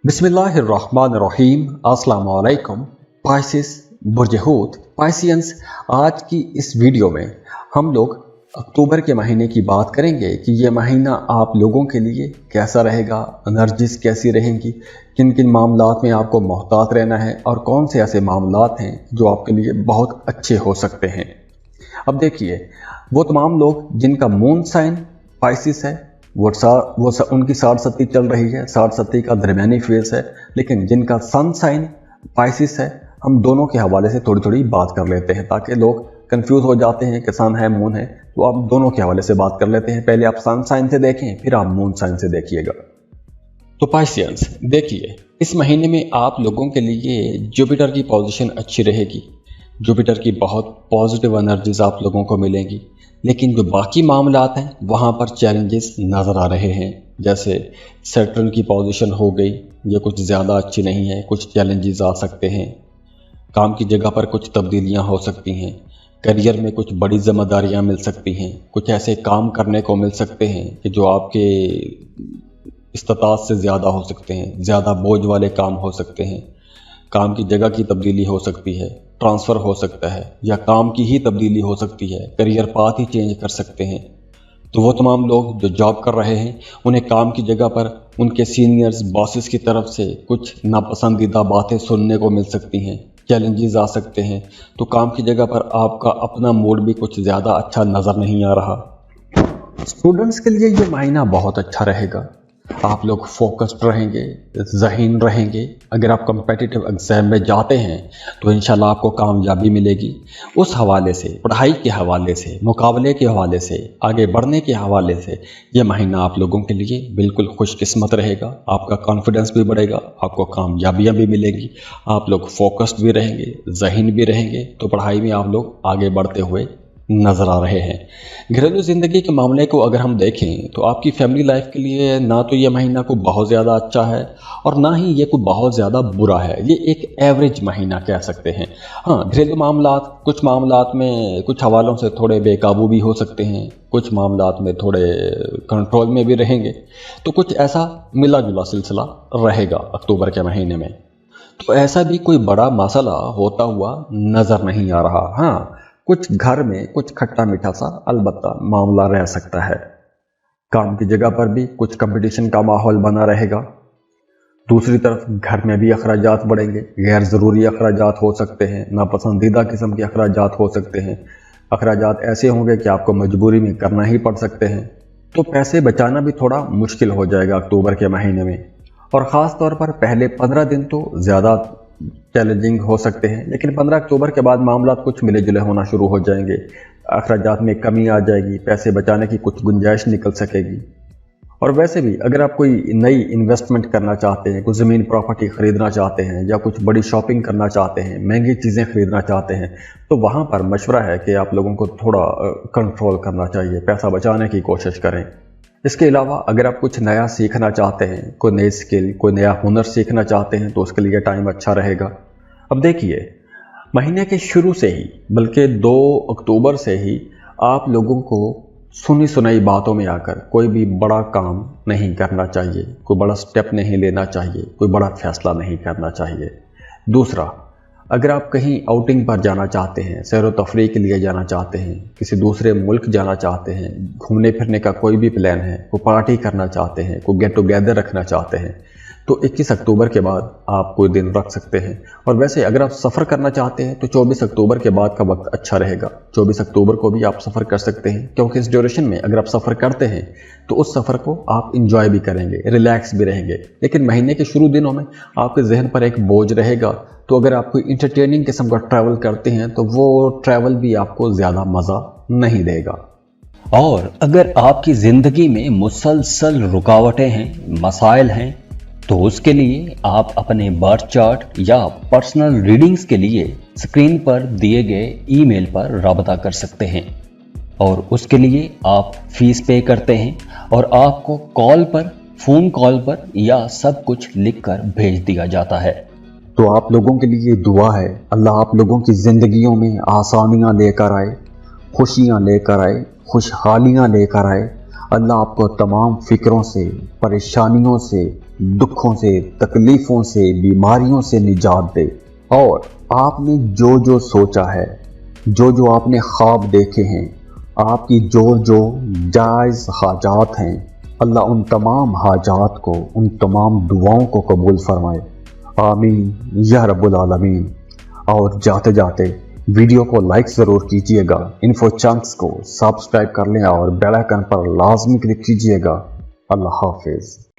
बिस्मिल्लाहिर्रहमानिर्रहीम। अस्सलाम वालेकुम। पाइसिस बुर्ज-ए-हूत पाइसियंस, आज की इस वीडियो में हम लोग अक्टूबर के महीने की बात करेंगे कि ये महीना आप लोगों के लिए कैसा रहेगा, एनर्जीज कैसी रहेंगी, किन किन मामलात में आपको मोहतात रहना है और कौन से ऐसे मामलात हैं जो आपके लिए बहुत अच्छे हो सकते हैं। अब देखिए, वो तमाम लोग जिनका मून साइन पाइसिस है उनकी 60-70 चल रही है, 60-70 का दरमियानी फेज है। लेकिन जिनका सन साइन पाइसिस है, हम दोनों के हवाले से थोड़ी थोड़ी बात कर लेते हैं ताकि लोग कंफ्यूज हो जाते हैं कि सन है मून है, तो आप दोनों के हवाले से बात कर लेते हैं। पहले आप सन साइन से देखें, फिर आप मून साइन से देखिएगा। तो पाइसियंस देखिए, इस महीने में आप लोगों के लिए जुपिटर की पोजीशन अच्छी रहेगी। जुपिटर की बहुत पॉजिटिव एनर्जीज आप लोगों को मिलेंगी, लेकिन जो बाकी मामलात हैं वहाँ पर चैलेंजेस नज़र आ रहे हैं। जैसे सैटर्न की पोजीशन हो गई, ये कुछ ज़्यादा अच्छी नहीं है, कुछ चैलेंजेस आ सकते हैं। काम की जगह पर कुछ तब्दीलियाँ हो सकती हैं, करियर में कुछ बड़ी जिम्मेदारियाँ मिल सकती हैं, कुछ ऐसे काम करने को मिल सकते हैं कि जो आपके इस्तात से ज़्यादा हो सकते हैं, ज़्यादा बोझ वाले काम हो सकते हैं। काम की जगह की तब्दीली हो सकती है, ट्रांसफ़र हो सकता है, या काम की ही तब्दीली हो सकती है, करियर पाथ ही चेंज कर सकते हैं। तो वो तमाम लोग जो जॉब कर रहे हैं, उन्हें काम की जगह पर उनके सीनियर्स बॉसेस की तरफ से कुछ नापसंदीदा बातें सुनने को मिल सकती हैं, चैलेंजेस आ सकते हैं। तो काम की जगह पर आपका अपना मूड भी कुछ ज़्यादा अच्छा नज़र नहीं आ रहा। स्टूडेंट्स के लिए ये महीना बहुत अच्छा रहेगा। आप लोग फोकस्ड रहेंगे, ज़हीन रहेंगे। अगर आप कम्पिटिटिव एग्ज़ाम में जाते हैं तो इंशाल्लाह आपको कामयाबी मिलेगी। उस हवाले से, पढ़ाई के हवाले से, मुकाबले के हवाले से, आगे बढ़ने के हवाले से ये महीना आप लोगों के लिए बिल्कुल खुशकिस्मत रहेगा। आपका कॉन्फिडेंस भी बढ़ेगा, आपको कामयाबियाँ भी मिलेंगी, आप लोग फोकस्ड भी रहेंगे, ज़हीन भी रहेंगे। तो पढ़ाई में आप लोग आगे बढ़ते हुए नज़र आ रहे हैं। घरेलू ज़िंदगी के मामले को अगर हम देखें तो आपकी फैमिली लाइफ के लिए ना तो ये महीना को बहुत ज़्यादा अच्छा है और ना ही ये कोई बहुत ज़्यादा बुरा है। ये एक एवरेज महीना कह सकते हैं। हाँ, घरेलू मामलात, कुछ मामलात में कुछ हवालों से थोड़े बेकाबू भी हो सकते हैं, कुछ मामलात में थोड़े कंट्रोल में भी रहेंगे। तो कुछ ऐसा मिला जुला सिलसिला रहेगा अक्टूबर के महीने में। तो ऐसा भी कोई बड़ा मसला होता हुआ नज़र नहीं आ रहा। हाँ, कुछ घर में कुछ खट्टा मीठा सा अलबत्ता मामला रह सकता है। काम की जगह पर भी कुछ कंपटीशन का माहौल बना रहेगा। दूसरी तरफ घर में भी अखराजात बढ़ेंगे, गैर ज़रूरी अखराजात हो सकते हैं, नापसंदीदा किस्म के अखराजात हो सकते हैं। अखराजात ऐसे होंगे कि आपको मजबूरी में करना ही पड़ सकते हैं। तो पैसे बचाना भी थोड़ा मुश्किल हो जाएगा अक्टूबर के महीने में। और ख़ास तौर पर पहले 15 दिन तो ज़्यादा चैलेंजिंग हो सकते हैं, लेकिन 15 अक्टूबर के बाद मामला कुछ मिले जुले होना शुरू हो जाएंगे। अखराजात में कमी आ जाएगी, पैसे बचाने की कुछ गुंजाइश निकल सकेगी। और वैसे भी अगर आप कोई नई इन्वेस्टमेंट करना चाहते हैं, कुछ ज़मीन प्रॉपर्टी ख़रीदना चाहते हैं, या कुछ बड़ी शॉपिंग करना चाहते हैं, महंगी चीज़ें ख़रीदना चाहते हैं, तो वहाँ पर मशवरा है कि आप लोगों को थोड़ा कंट्रोल करना चाहिए, पैसा बचाने की कोशिश करें। इसके अलावा अगर आप कुछ नया सीखना चाहते हैं, कोई नई स्किल, कोई नया हुनर सीखना चाहते हैं, तो उसके लिए टाइम अच्छा रहेगा। अब देखिए, महीने के शुरू से ही, बल्कि 2 अक्टूबर से ही आप लोगों को सुनी सुनाई बातों में आकर कोई भी बड़ा काम नहीं करना चाहिए, कोई बड़ा स्टेप नहीं लेना चाहिए, कोई बड़ा फैसला नहीं करना चाहिए। दूसरा, अगर आप कहीं आउटिंग पर जाना चाहते हैं, सैर व तफरीह के लिए जाना चाहते हैं, किसी दूसरे मुल्क जाना चाहते हैं, घूमने फिरने का कोई भी प्लान है, कोई पार्टी करना चाहते हैं, कोई गेट टुगेदर रखना चाहते हैं, तो 21 अक्टूबर के बाद आप कोई दिन रख सकते हैं। और वैसे अगर आप सफ़र करना चाहते हैं तो 24 अक्टूबर के बाद का वक्त अच्छा रहेगा। 24 अक्टूबर को भी आप सफ़र कर सकते हैं, क्योंकि इस ड्यूरेशन में अगर आप सफ़र करते हैं तो उस सफ़र को आप इंजॉय भी करेंगे, रिलैक्स भी रहेंगे। लेकिन महीने के शुरू दिनों में आपके जहन पर एक बोझ रहेगा। तो अगर आप कोई इंटरटेनिंग किस्म का ट्रैवल करते हैं तो वो ट्रैवल भी आपको ज़्यादा मज़ा नहीं देगा। और अगर आपकी ज़िंदगी में मुसलसल रुकावटें हैं, मसाइल हैं, तो उसके लिए आप अपने बर्थ चार्ट या पर्सनल रीडिंग्स के लिए स्क्रीन पर दिए गए ईमेल पर राबता कर सकते हैं। और उसके लिए आप फीस पे करते हैं और आपको कॉल पर, फ़ोन कॉल पर या सब कुछ लिखकर भेज दिया जाता है। तो आप लोगों के लिए दुआ है, अल्लाह आप लोगों की ज़िंदगियों में आसानियाँ लेकर आए, खुशियाँ लेकर आए, खुशहालियाँ लेकर आए। अल्लाह आपको तमाम फ़िक्रों से, परेशानियों से दुखों से, तकलीफों से, बीमारियों से निजात दे। और आपने जो जो सोचा है, जो जो आपने ख्वाब देखे हैं, आपकी जो जो जायज़ हाजात हैं, अल्लाह उन तमाम हाजात को, उन तमाम दुआओं को कबूल फरमाए। आमीन या रब्बुल आलमीन। और जाते जाते वीडियो को लाइक ज़रूर कीजिएगा, इन्फो चंक्स को सब्सक्राइब कर लें और बेल आइकन पर लाजमी क्लिक कीजिएगा। अल्लाह हाफिज़।